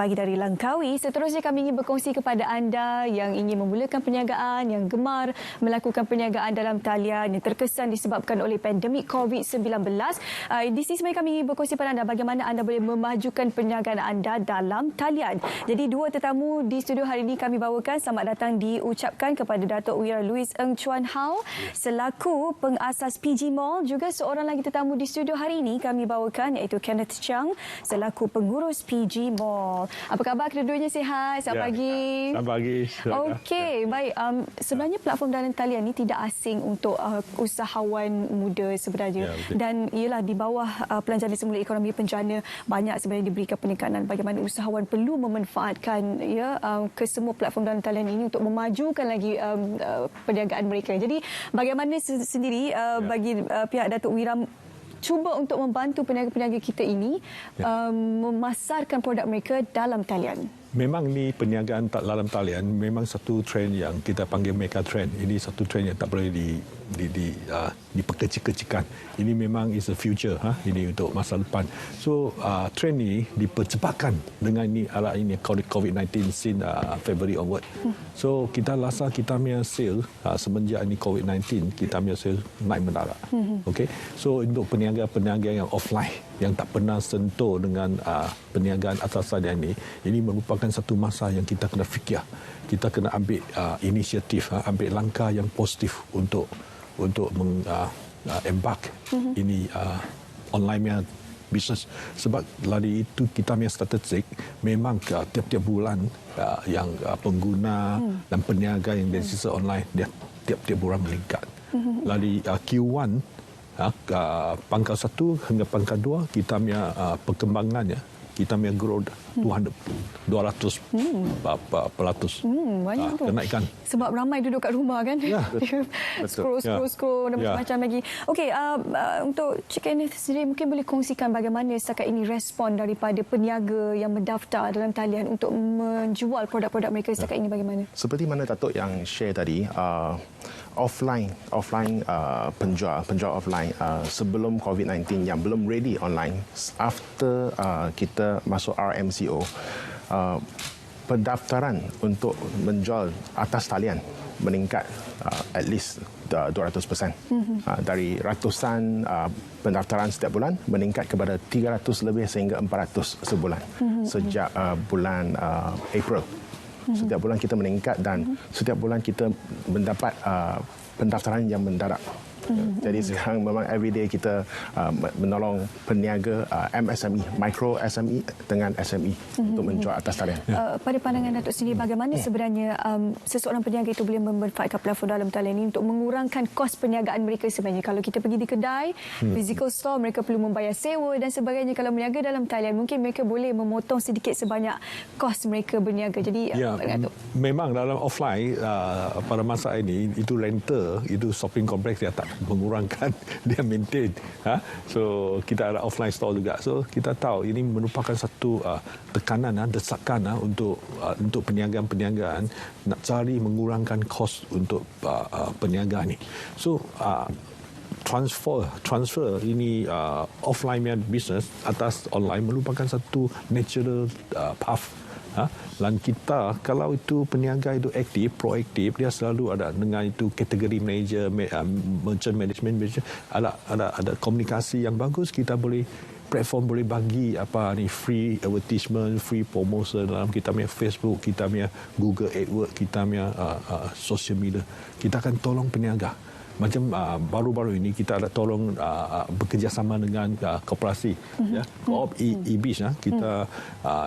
Pagi dari Langkawi. Seterusnya kami ingin berkongsi kepada anda yang ingin memulakan perniagaan, yang gemar melakukan perniagaan dalam talian yang terkesan disebabkan oleh pandemik COVID-19. Di sini sebenarnya kami ingin berkongsi kepada anda bagaimana anda boleh memajukan perniagaan anda dalam talian. Jadi dua tetamu di studio hari ini kami bawakan. Selamat datang diucapkan kepada Datuk Wira Louis Ng Chuan Hao selaku pengasas PG Mall. Juga seorang lagi tetamu di studio hari ini kami bawakan iaitu Kenneth Chang selaku pengurus PG Mall. Apa khabar kedua-duanya, sihat? Selamat pagi. Selamat pagi. Okey, baik. Sebenarnya platform dalam talian ini tidak asing untuk usahawan muda sebenarnya. Dan ialah di bawah pelancaran semula ekonomi penjana banyak sebenarnya diberikan penekanan bagaimana usahawan perlu memanfaatkan ke semua platform dalam talian ini untuk memajukan lagi perniagaan mereka. Jadi bagaimana sendiri bagi pihak Datuk Wira cuba untuk membantu peniaga-peniaga kita ini memasarkan produk mereka dalam talian? Memang ni perniagaan dalam talian memang satu trend yang kita panggil mega trend. Ini satu trend yang tak boleh diperkecil-kecilkan. Ini memang is a future, ini untuk masa depan. So trend ni dipercepatkan dengan ini COVID-19 since February onward. So kita rasa kita punya sale semenjak ni COVID-19 kita punya sale naik mendarat. Okay? So untuk peniaga-peniaga yang offline yang tak pernah sentuh dengan perniagaan atas talian ini merupakan satu masa yang kita kena fikir. Kita kena ambil inisiatif, ambil langkah yang positif untuk embark ini online bisnes. Sebab dari itu kita punya statistik memang tiap-tiap bulan yang pengguna dan peniaga yang dari sisi online dia tiap-tiap bulan meningkat. Dari Q1 pangkal 1 hingga pangkal 2 kita punya perkembangannya kita punya growth 200%. Banyak tu. Kenaikan. Sebab ramai duduk kat rumah kan. Ya, Scroll dan macam-macam lagi. Okey, untuk Cik Kenneth sendiri mungkin boleh kongsikan bagaimana setakat ini respon daripada peniaga yang mendaftar dalam talian untuk menjual produk-produk mereka setakat ini bagaimana? Seperti mana Datuk yang share tadi, offline penjual offline sebelum COVID-19 yang belum ready online, after kita masuk RMCO, pendaftaran untuk menjual atas talian meningkat at least 200%. Dari ratusan pendaftaran setiap bulan meningkat kepada 300 lebih sehingga 400 sebulan sejak bulan April. Setiap bulan kita meningkat dan setiap bulan kita mendapat pendaftaran yang mendadak. Jadi sekarang memang everyday kita menolong peniaga MSME, micro SME dengan SME untuk menjual atas talian. Pada pandangan Datuk sendiri, bagaimana sebenarnya seseorang peniaga itu boleh memanfaatkan platform dalam talian ini untuk mengurangkan kos perniagaan mereka sebenarnya? Kalau kita pergi di kedai, physical store, mereka perlu membayar sewa dan sebagainya. Kalau berniaga dalam talian, mungkin mereka boleh memotong sedikit sebanyak kos mereka berniaga. Jadi, memang dalam offline pada masa ini, itu rental, itu shopping complex dia tak mengurangkan, dia maintain. So kita ada offline store juga. So kita tahu ini merupakan satu tekanan, desakan untuk perniagaan-perniagaan nak cari mengurangkan kos untuk perniagaan ni. So transfer ini offline business atas online merupakan satu natural path. Dan kita kalau itu peniaga itu aktif, proaktif, dia selalu ada dengan itu kategori manager, merchant management manager, ada komunikasi yang bagus. Kita boleh platform boleh bagi free advertisement, free promotion dalam kita punya Facebook, kita punya Google AdWords, kita punya social media. Kita akan tolong peniaga. Macam baru-baru ini kita ada tolong bekerjasama dengan koperasi, koop e-biz. Kita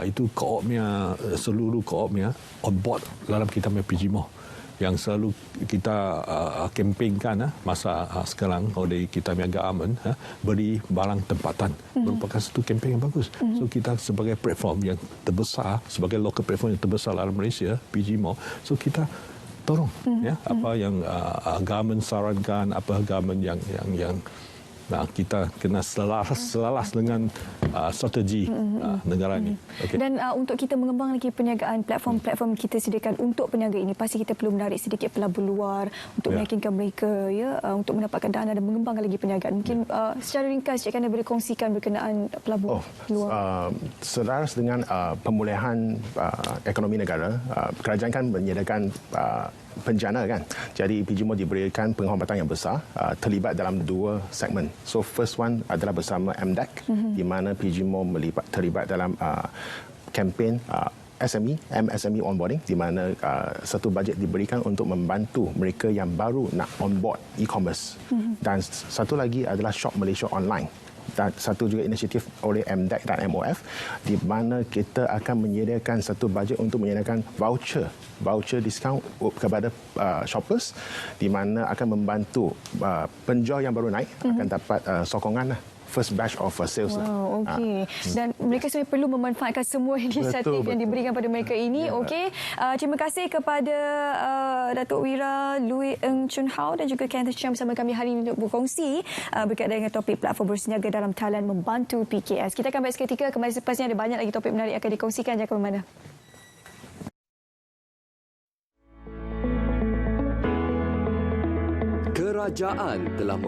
itu koopnya, seluruh koopnya on board dalam kita punya PG Mall yang selalu kita kempenkan masa sekarang oleh kita punya government, beri barang tempatan. Merupakan satu kempen yang bagus. So kita sebagai platform yang terbesar, sebagai local platform yang terbesar dalam Malaysia, PG Mall, so kita tolong apa yang government sarankan, apa government yang kita kena selaras dengan strategi negara ini. Okay. Dan untuk kita mengembang lagi perniagaan, platform-platform kita sediakan untuk peniaga ini, pasti kita perlu menarik sedikit pelabur luar untuk meyakinkan mereka untuk mendapatkan dana dan mengembangkan lagi perniagaan. Mungkin secara ringkas Cik Kanda boleh kongsikan berkenaan pelabur luar. Selaras dengan pemulihan ekonomi negara, kerajaan kan menyediakan penjana kan. Jadi PGMO diberikan penghormatan yang besar, terlibat dalam 2 segmen. So first one adalah bersama MDEC, di mana PGMO terlibat dalam kempen MSME onboarding, di mana satu bajet diberikan untuk membantu mereka yang baru nak onboard e-commerce. Dan satu lagi adalah Shop Malaysia Online. Dan satu juga inisiatif oleh MDEC dan MOF, di mana kita akan menyediakan satu bajet untuk menyediakan voucher diskaun kepada shoppers, di mana akan membantu penjual yang baru naik akan dapat sokongan first batch of sales. Wow, okey. Dan mereka sebenarnya perlu memanfaatkan semua inisiatif yang diberikan pada mereka ini. Okey. Terima kasih kepada Datuk Wira Lui Eng Chun Hao dan juga Kenneth Cham bersama kami hari ini untuk berkongsi berkaitan dengan topik platform berniaga dalam talian membantu PKS. Kita akan balik seketika, kembali selepas ini ada banyak lagi topik menarik akan dikongsikan. Jangan ke mana-mana. Kerajaan telah